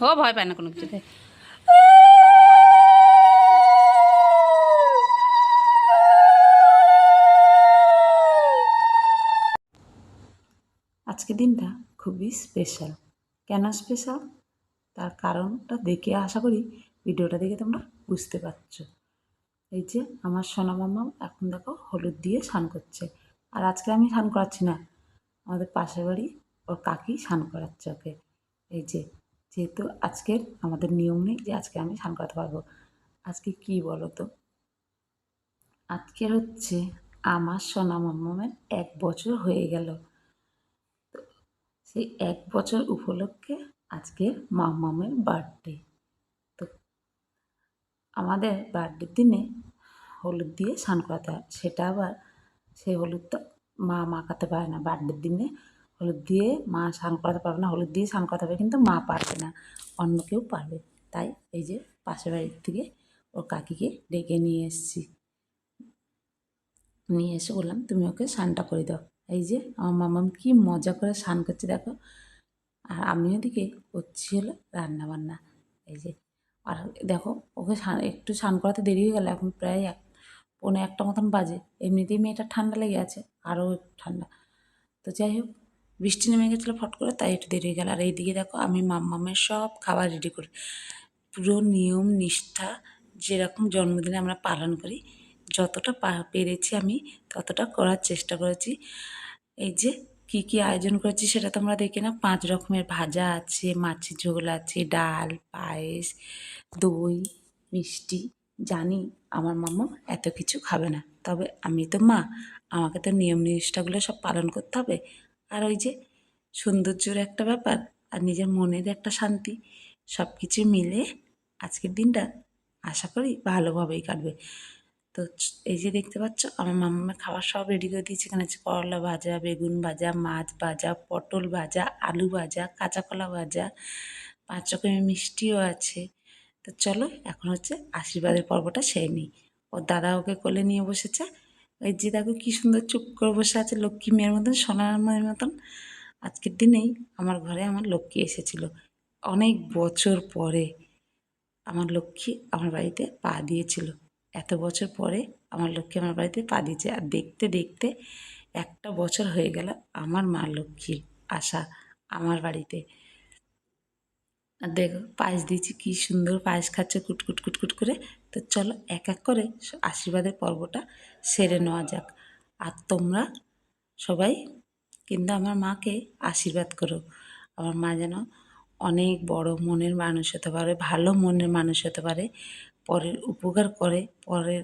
ও ভয় পায় না কোনো কিছুতে। আজকে দিনটা খুবই স্পেশাল। কেন স্পেশাল তার কারণটা দেখে আশা করি ভিডিওটা দেখে তোমরা বুঝতে পারছো। এই যে আমার সোনা মামা এখন দেখো হলুদ দিয়ে স্নান করছে। আর আজকে আমি স্নান করাচ্ছি না, আমাদের পাশের বাড়ি ওর কাকি স্নান করাচ্ছে ওকে। এই যে যেহেতু আজকের আমাদের নিয়ম নেই যে আজকে আমি স্নান করাতে পারবো। আজকে কি বলো তো, আজকের হচ্ছে আমার সোনা মামামের 1 বছর হয়ে গেল। সেই 1 বছর উপলক্ষে আজকে মামামের বার্থডে। তো আমাদের বার্থডের দিনে হলুদ দিয়ে স্নান করাতে হয়, সেটা আবার সেই হলুদটা মা মাখাতে পারে না। বার্থডের দিনে হলুদ দিয়ে মা স্নান করাতে পারবে না, হলুদ দিয়ে স্নান করাতে হবে, কিন্তু মা পারবে না, অন্য কেউ পারবে। তাই এই যে পাশের বাড়ির থেকে ওর কাকিকে ডেকে নিয়ে এসেছি, নিয়ে এসে বললাম তুমি ওকে স্নানটা করে দাও। এই যে আমার মামাম কি মজা করে স্নান করছে দেখো। আর আমি ওদিকে করছি হলো রান্নাবান্না। এই যে আর দেখো ওকে একটু স্নান করাতে দেরি হয়ে গেল, এখন প্রায় 1:45 মতন বাজে। এমনিতেই মেয়েটা ঠান্ডা লেগে আছে, আরও একটু ঠান্ডা। তো যাই হোক, বৃষ্টি নেমে গেছিলো ফট করে, তাই একটু দেরি হয়ে গেল। আর এইদিকে দেখো আমি মাম্মামের সব খাবার রেডি করি, পুরো নিয়ম নিষ্ঠা যেরকম জন্মদিনে আমরা পালন করি যতটা পেরেছি আমি ততটা করার চেষ্টা করেছি। এই যে কি কি আয়োজন করেছি সেটা তোমরা দেখে নাও। 5 রকমের ভাজা আছে, মাছের ঝোল আছে, ডাল, পায়েস, দই, মিষ্টি। জানি আমার মাম্মা এত কিছু খাবে না, তবে আমি তো মা, আমাকে তো নিয়ম নিষ্ঠাগুলো সব পালন করতে হবে। আর ওই যে সৌন্দর্যের একটা ব্যাপার আর নিজের মনের একটা শান্তি, সব কিছু মিলে আজকের দিনটা আশা করি ভালোভাবেই কাটবে। তো এই যে দেখতে পাচ্ছ আমার মাম্মামের খাবার সব রেডি করে দিয়েছি। এখানে আছে করলা ভাজা, বেগুন ভাজা, মাছ ভাজা, পটল ভাজা, আলু ভাজা, কাঁচা কলা ভাজা, 5 রকমের মিষ্টিও আছে। তো চলো এখন হচ্ছে আশীর্বাদের পর্বটা সেরে নিই। ওর দাদা ওকে কোলে নিয়ে বসেছে। ওই যে দেখো কী সুন্দর চুপ করে বসে আছে, লক্ষ্মী মেয়ের মতন, সোনার মেয়ের মতন। আজকের দিনেই আমার ঘরে আমার লক্ষ্মী এসেছিল, অনেক বছর পরে আমার লক্ষ্মী আমার বাড়িতে পা দিয়েছিল। এত বছর পরে আমার লক্ষ্মী আমার বাড়িতে পা দিয়েছে। আর দেখতে দেখতে 1টা বছর হয়ে গেল আমার মা লক্ষ্মীর আসা আমার বাড়িতে। আর দেখো পায়েস দিয়েছি, কী সুন্দর পায়েস খাচ্ছে কুটকুট কুটকুট করে। তো চলো এক এক করে আশীর্বাদের পর্বটা সেরে নেওয়া যাক। আর তোমরা সবাই কিন্তু আমার মাকে আশীর্বাদ করো, আমার মা যেন অনেক বড় মনের মানুষ হতে পারে, ভালো মনের মানুষ হতে পারে, পরের উপকার করে, পরের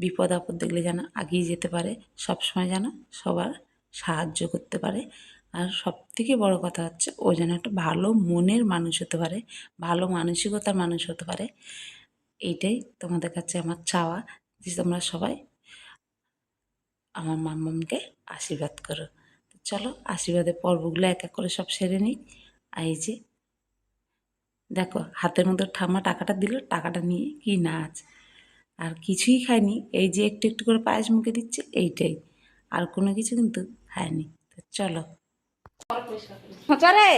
বিপদ আপদ দেখলে যেন এগিয়ে যেতে পারে, সবসময় যেন সবার সাহায্য করতে পারে। আর সবথেকে বড় কথা হচ্ছে ও যেন একটা ভালো মনের মানুষ হতে পারে, ভালো মানসিকতার মানুষ হতে পারে। এইটাই তোমাদের কাছে আমার চাওয়া, যে তোমরা সবাই আমার মাম্মামকে আশীর্বাদ করো। চলো আশীর্বাদের পর্বগুলো এক এক করে সব সেরে নিই। আর এই যে দেখো হাতের মধ্যে ঠাম্মা টাকাটা দিল, টাকাটা নিয়ে কি নাচ। আর কিছুই খায়নি, এই যে একটু একটু করে পায়েস মুখে দিচ্ছে, এইটাই, আর কোনো কিছু কিন্তু খায়নি। তো চলো রে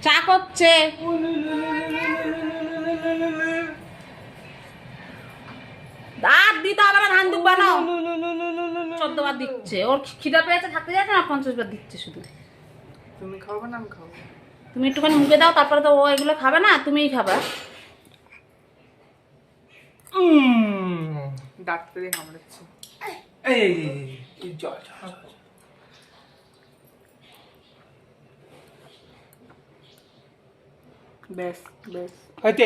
চা করছে, আর দিতে হবে না, ধান দুধ বানাও। 14 বার দিচ্ছে, ওর খিদা পেয়েছে থাকতে যাচ্ছে না, 50 বার দিচ্ছে শুধু। তুমি খাবে না আমি খাবো? তুমি একটুখানি মুখে দাও, তারপরে তো ও এগুলো খাবে না, তুমিই খাবা। ডাক্তার দিয়ে কামড়াচ্ছে। এই জল বেশ বেশ হইতে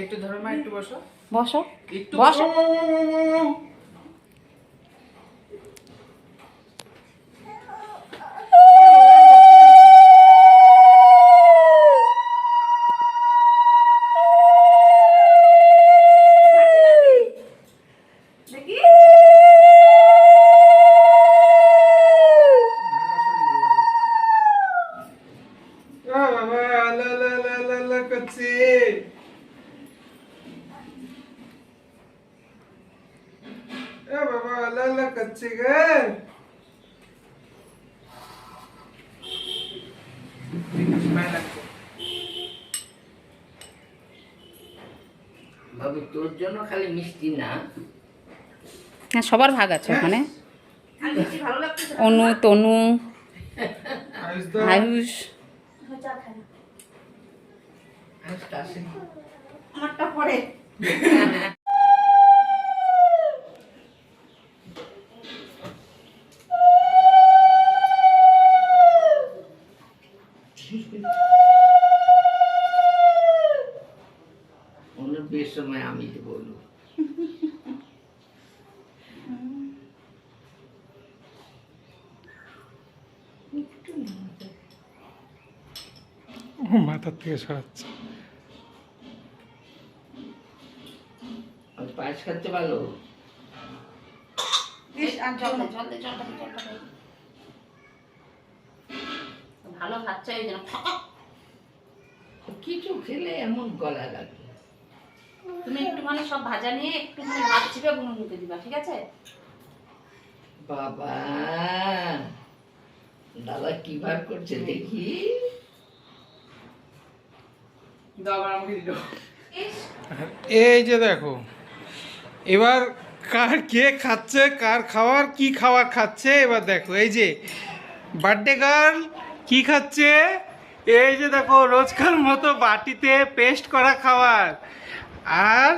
একটু ধরো মা, একটু বসো, বসো একটু বসো। বাবা লা লা লা লা লা করছে বাবা লা লা করছে গে মায় লাগছে। বাবু তোর জন্য খালি মিষ্টি না, হ্যাঁ সবার ভাগ আছে ওখানে। অনু, তনু, আইস দা আয়ুষ। আজকে আসেনি। ওনার বেশ সময় আমি যে বলবো মাথার থেকে সরাচ্ছে আমি পায়েস খাচ্ছে ভালো। ভালো খাচ্ছে ওই জন্য। কিছু খেলে এমন গলা লাগে। তুমি একটুখানি সব ভাজা নিয়ে একটুখানি ভাত চিপে গুনুগুনুকে দিবা, ঠিক আছে? বাবা দাদা কি বার করছে দেখি। দাও আবার আমাকে দিল। এই যে দেখো এবার কার কে খাচ্ছে, কার খাওয়ার কি খাবার খাচ্ছে এবার দেখো। এই যে বার্থডে গার্ল কি খাচ্ছে, এই যে দেখো রোজকার মতো বাটিতে পেস্ট করা খাবার। আর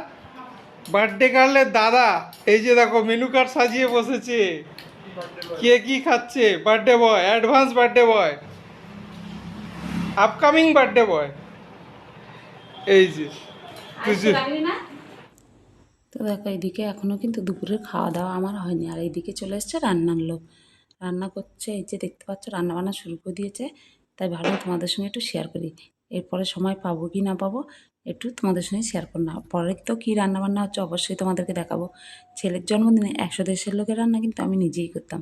বার্থডে গার্লের দাদা এই যে দেখো মেনু কার্ড সাজিয়ে বসেছে, কে কি খাচ্ছে। Birthday boy, advance birthday boy, upcoming birthday boy. এই যে তুই তো দেখো এইদিকে এখনও কিন্তু দুপুরের খাওয়া দাওয়া আমার হয়নি, আর এইদিকে চলে এসছে রান্নার লোক। রান্না করছে, এই যে দেখতে পাচ্ছ রান্না বান্না শুরু করে দিয়েছে। তাই ভালো তোমাদের সঙ্গে একটু শেয়ার করি, এরপরে সময় পাবো কি না পাবো একটু তোমাদের সঙ্গে শেয়ার করো না। পরে তো কী রান্নাবান্না হচ্ছে অবশ্যই তোমাদেরকে দেখাবো। ছেলের জন্মদিনে 100-150 লোকের রান্না কিন্তু আমি নিজেই করতাম।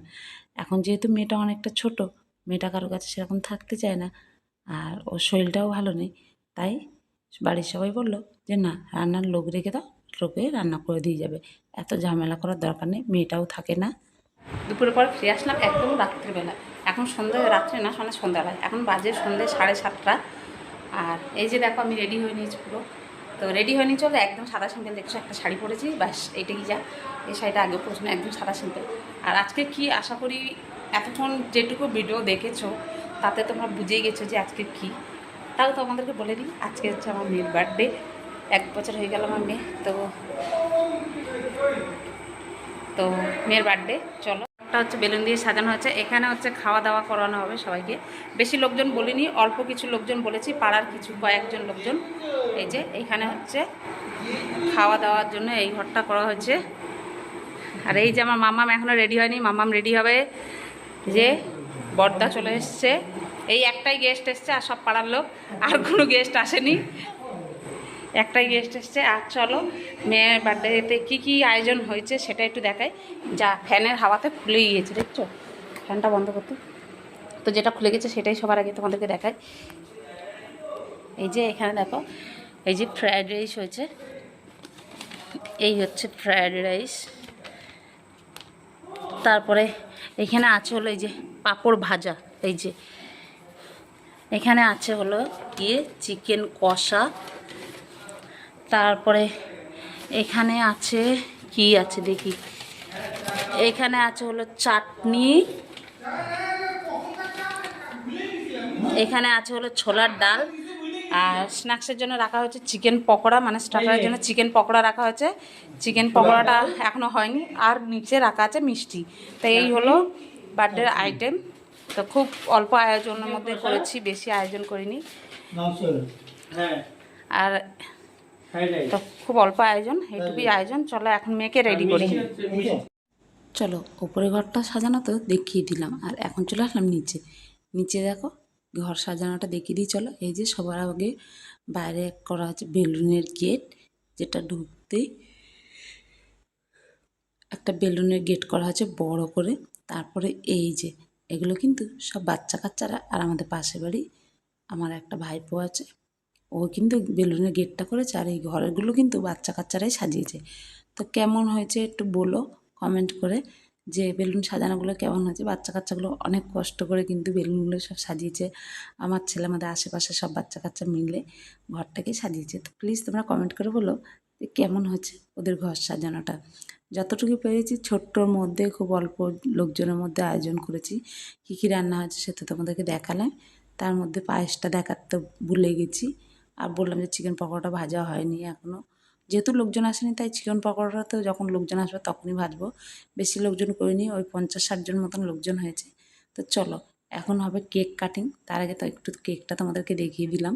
এখন যেহেতু মেয়েটা অনেকটা ছোট, মেয়েটা কারো কাছে সেরকম থাকতে চায় না, আর ওর শরীরটাও ভালো নেই, তাই বাড়ির সবাই বললো যে না রান্নার লোক রেখে দাও, লোকে রান্না করে দিয়ে যাবে, এত ঝামেলা করার দরকার নেই, মেয়েটাও থাকে না। দুপুরের পর ফিরে আসলাম একদম রাত্রিবেলা। এখন সন্ধ্যা, রাত্রে না মানে সন্ধ্যাবেলা, এখন বাজে সন্ধ্যে 7:30। আর এই যে দেখো আমি রেডি হয়ে নিয়েছি পুরো। তো রেডি হয়ে নিয়ে চলো একদম সাদা সিম্পল, দেখছো একটা শাড়ি পরেছি, ব্যাস এইটাই যা। এই শাড়িটা আগেও পরেছি না, একদম সাদা সিম্পল। আর আজকে কি আশা করি এতক্ষণ যেটুকু ভিডিও দেখেছো তাতে তোমরা বুঝেই গেছো যে আজকে কী। তাও তো আমাদেরকে বলে দিই, আজকে হচ্ছে আমার মেয়ের বার্থডে, 1 বছর হয়ে গেল আমার মেয়ে। তো মেয়ের বার্থডে, চলো। একটা হচ্ছে বেলুন দিয়ে সাজানো হচ্ছে, এখানে হচ্ছে খাওয়া দাওয়া করানো হবে সবাইকে। বেশি লোকজন বলিনি, অল্প কিছু লোকজন বলেছি, পাড়ার কিছু কয়েকজন লোকজন। এই যে এইখানে হচ্ছে খাওয়া দাওয়ার জন্য এই ঘরটা করা হয়েছে। আর এই যে আমার মাম্মাম এখনও রেডি হয়নি, মাম্মাম রেডি হবে। যে বড়দা চলে এসছে, এই একটাই গেস্ট এসছে, আর সব পাড়ার লোক, আর কোনো গেস্ট আসেনি, একটাই গেস্ট এসছে। আর চলো মেয়ের বার্থডেতে কী কী আয়োজন হয়েছে সেটা একটু দেখাই। যা ফ্যানের হাওয়াতে খুলে গিয়েছে, দেখছো, ফ্যানটা বন্ধ করতে। তো যেটা খুলে গেছে সেটাই সবার আগে তোমাদেরকে দেখাই। এই যে এখানে দেখো, এই যে ফ্রায়েড রাইস হয়েছে, এই হচ্ছে ফ্রায়েড রাইস। তারপরে এখানে আছে হলো এই যে পাঁপড় ভাজা, এই যে এখানে আছে হলো গিয়ে চিকেন কষা। তারপরে এখানে আছে কি আছে দেখি, এখানে আছে হলো চাটনি, এখানে আছে হলো ছোলার ডাল। আর স্ন্যাক্সের জন্য রাখা হয়েছে চিকেন পকোড়া, মানে স্টার্টারের জন্য চিকেন পকোড়া রাখা হয়েছে। চিকেন পকোড়াটা এখনও হয়নি। আর নিচে রাখা আছে মিষ্টি। তো এই হলো বার্থডের আইটেম। তো খুব অল্প আয়োজনের মধ্যে করেছি, বেশি আয়োজন করিনি। আর তো খুব অল্প আয়োজন, এইটুকুই আয়োজন। চলো এখন মেয়েকে রেডি করি। চলো ওপরে ঘরটা সাজানো তো দেখিয়ে দিলাম, আর এখন চলে আসলাম নিচে। নিচে দেখো ঘর সাজানোটা দেখিয়ে দিই চলো। এই যে সবার আগে বাইরে করা হচ্ছে বেলুনের গেট, যেটা ঢুকতেই একটা বেলুনের গেট করা হচ্ছে বড় করে। তারপরে এই যে এগুলো কিন্তু সব বাচ্চা কাচ্চারা, আর আমাদের পাশের বাড়ি আমার একটা ভাইপো আছে, ও কিন্তু বেলুনের গেটটা করেছে। আর এই ঘরগুলো কিন্তু বাচ্চা কাচ্চারাই সাজিয়েছে। তো কেমন হয়েছে একটু বলো কমেন্ট করে, যে বেলুন সাজানোগুলো কেমন হয়েছে। বাচ্চা কাচ্চাগুলো অনেক কষ্ট করে কিন্তু বেলুনগুলো সব সাজিয়েছে। আমার ছেলে, আমাদের আশেপাশে সব বাচ্চা কাচ্চা মিলে ঘরটাকে সাজিয়েছে। তো প্লিজ তোমরা কমেন্ট করে বলো যে কেমন হয়েছে ওদের ঘর সাজানোটা। যতটুকু পেরেছি ছোট্টর মধ্যে, খুব অল্প লোকজনের মধ্যে আয়োজন করেছি। কী কী রান্না হয়েছে সেটা তোমাদেরকে দেখালাম। তার মধ্যে পায়েসটা দেখাতে ভুলে গেছি, আর বললাম যে চিকেন পকোড়াটা ভাজা হয়নি এখনও, যেহেতু লোকজন আসেনি তাই চিকেন পকোড়াটা তো যখন লোকজন আসবে তখনই ভাজবো। বেশি লোকজন করিনি, ওই 50-60 জন মতন লোকজন হয়েছে। তো চলো এখন হবে কেক কাটিং। তার আগে তো একটু কেকটা তোমাদেরকে দেখিয়ে দিলাম।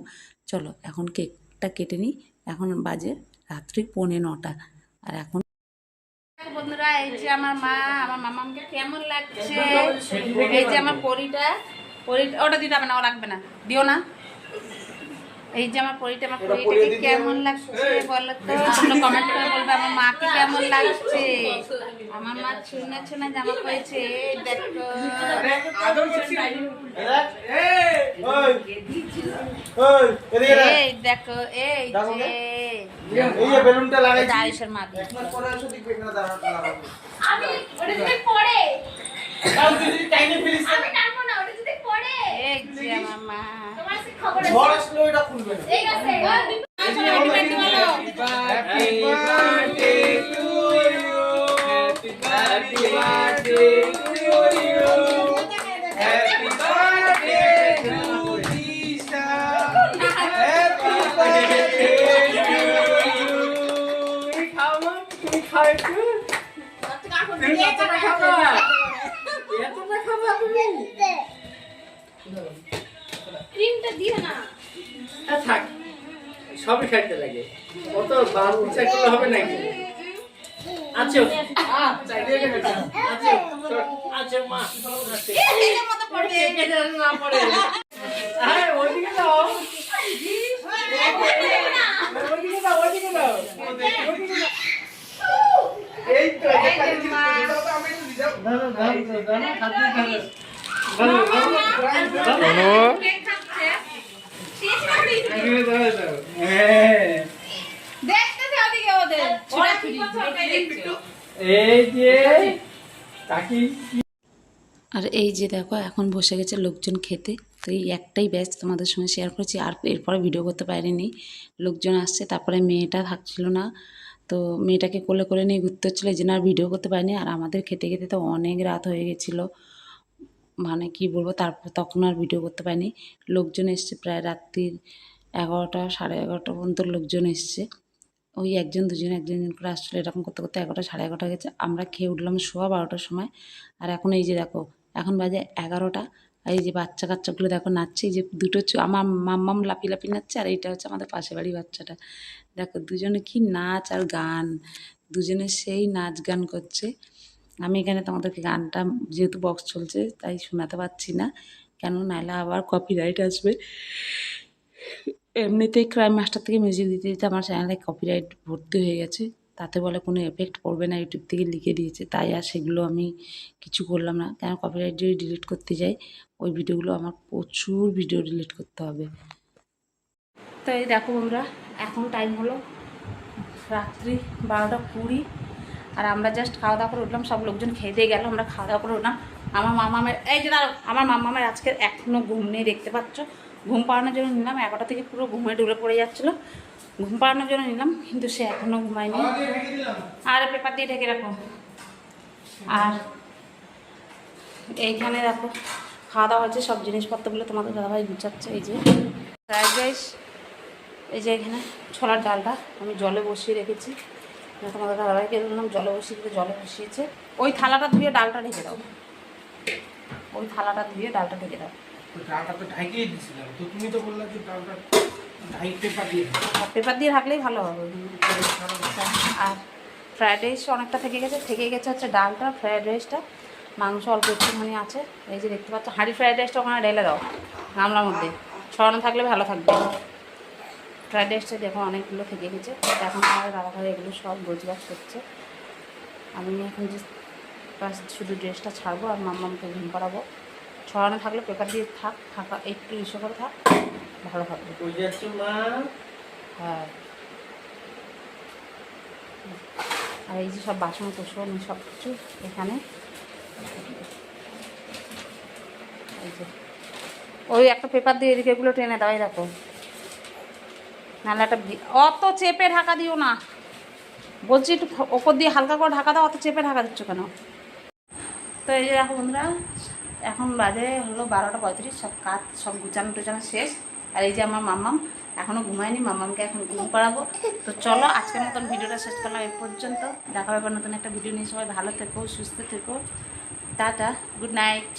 চলো এখন কেকটা কেটে নিই। এখন বাজে রাত্রি 9:45। আর এখন বন্ধুরা এই যে আমার মা, আমার মামাকে কেমন লাগছে। এই যে আমার পরিটা, ওটা দিতে হবে না, ও রাখবে না, দিও না। এই যে আমার পরিটাকে কেমন লাগছে বলো তো, তোমরা কমেন্ট করে বলবে আমার মাকে কেমন লাগছে। আমার মা ছুনা ছুনা জামা পরেছে, দেখো। এই দেখো, এই যে বেলুনটা লাগাই আয়ুষের মা। আমি ওটা যদি পড়ে তাও যদি টাইমে ফিনিশ আমি টানবো না, ওটা যদি পড়ে। এই যে আমার মা, তোমার সে খবর আছে, ঝড় আসলে ওটা খুলবে না। ঠিক আছে, happy birthday to you, happy birthday to you, happy birthday to Disha, happy birthday to you. খাও মা, তুমি খাও একটু। সবই খাইতে লাগে, অত বাল ইচ্ছা করলে হবে নাকি? আচ্ছা আচ্ছা মা, না পড়ে ওইদিকে যাও, ওইদিকে যাও, ওইদিকে যাও। এই তো আর এই যে দেখো এখন বসে গেছে লোকজন খেতে। তো এই একটাই ব্যাচ তোমাদের সঙ্গে শেয়ার করেছি, আর এরপরে ভিডিও করতে পারিনি। লোকজন আসছে, তারপরে মেয়েটা থাকছিল না, তো মেয়েটাকে কোলে করে নিয়ে ঘুরতে হচ্ছিলো, এই জন্য আর ভিডিও করতে পারিনি। আর আমাদের খেতে খেতে তো অনেক রাত হয়ে গেছিলো, মানে কি বলবো। তারপর তখন আর ভিডিও করতে পারিনি। লোকজন এসছে প্রায় রাত্রির 11টা, 11:30 পর্যন্ত লোকজন এসছে। ওই একজন দুজন করে আসছিলো, এরকম করতে করতে 11টা, 11:30 গেছে। আমরা খেয়ে উঠলাম 12:15টার সময়। আর এখন এই যে দেখো এখন বাজে 11টা। আর এই যে বাচ্চা কাচ্চাগুলো দেখো নাচছে, এই যে দুটো আমার মাম্মাম লাপি লাপি নাচছে, আর এইটা হচ্ছে আমাদের পাশের বাড়ির বাচ্চাটা। দেখো দুজনে কি নাচ আর গান, দুজনে সেই নাচ গান করছে। আমি এখানে তোমাদেরকে গানটা, যেহেতু বক্স চলছে তাই শোনাতে পারছি না, কেন নাহলে আবার কপিরাইট আসবে। এমনিতেই ক্রাইম মাস্টার থেকে মিউজিক দিতে দিতে আমার চ্যানেলে কপিরাইট ভর্তি হয়ে গেছে। তাতে বলে কোনো এফেক্ট পড়বে না, ইউটিউব থেকে লিখে দিয়েছে, তাই আর সেগুলো আমি কিছু করলাম না। কেন কপিরাইট যদি ডিলিট করতে যাই, ওই ভিডিওগুলো আমার প্রচুর ভিডিও ডিলিট করতে হবে। তো এই দেখো বন্ধুরা, এখন টাইম হলো রাত্রি 12:20, আর আমরা জাস্ট খাওয়া দাওয়া করে উঠলাম। সব লোকজন খেয়ে দিয়ে গেল, আমরা খাওয়া দাওয়া করে উঠলাম। আমার মামামের, এই যে দাঁড়ো, আমার মামামের আজকে এখনও ঘুম নেই, দেখতে পাচ্ছ। ঘুম পাড়ানোর জন্য নিলাম, 11টা থেকে পুরো ঘুমে ডুলে পড়ে যাচ্ছিলো। ঘুম পাড়ানোর জন্য নিলাম, কিন্তু সে এখনও ঘুমায়নি। আর পেপার দিয়ে ঢেকে রাখো। আর এইখানে দেখো খাওয়া দাওয়া হচ্ছে, সব জিনিসপত্রগুলো তোমাদের দাদাভাই গুছাচ্ছে। এই যে ফ্রাইড রাইস, এই যে এখানে ছোলার ডালটা আমি জলে বসিয়ে রেখেছি। তোমাদের দাদাভাইকে বললাম জলে বসিয়ে দিতে, জলে বসিয়েছে। ওই থালাটা ধুয়ে ডালটা ঢেকে দাও। ওই থালাটা ধুয়ে ডালটা ঢেকে দাও। ডালটা তো ঢাকিয়ে দিছিলাম, তো তুমি তো বললা যে ডালটা পেপার দিয়ে আর পেপার দিয়ে ঢাকলেই ভালো হবে। আর ফ্রায়েড রাইস অনেকটা থেকে গেছে হচ্ছে ডালটা, ফ্রায়েড রাইসটা, মাংস অল্প একটুখানি আছে। এই যে দেখতে পাচ্ছ হাঁড়ি ফ্রায়েড রাইসটা ওখানে ঢেলে দাও গামলার মধ্যে, ছড়ানো থাকলে ভালো থাকবে। ফ্রায়েড রাইসটা দেখো অনেকগুলো থেকে গেছে, এখন আমার দাদাভাই এগুলো সব গোছগাছ করছে। আমি এখন যে শুধু ড্রেসটা ছাড়বো আর মাম্মামকে ঘুম পাড়াবো। ছড়ানো থাকলে পেপার দিয়ে থাকা একটু ইস্যু করে থাক, ভালো থাকবে। কই যাচ্ছ মা? হ্যাঁ, আর এই যে সব বাসন কোসন সব কিছু এখানে, এই যে ওই একটা পেপার দিয়ে এদিকে এগুলো টেনে দাও, এই দেখো, নাহলে একটা অত চেপে ঢাকা দিও না বলছি, একটু ওপর দিয়ে হালকা করে ঢাকা দাও, অত চেপে ঢাকা দিচ্ছ কেন? তো এই যে দেখো বন্ধুরা, এখন বাজে হলো 12টা 35, সব কাজ সব গুছানো টুচানো শেষ। আর এই যে আমার মাম্মাম এখনও ঘুমায়নি, মাম্মামকে এখন ঘুম পাড়াবো। তো চলো আজকের মতন ভিডিওটা শেষ করলাম এই পর্যন্ত। দেখা হবে নতুন একটা ভিডিও নিয়ে। সবাই ভালো থেকো, সুস্থ থেকো, টাটা, গুড নাইট।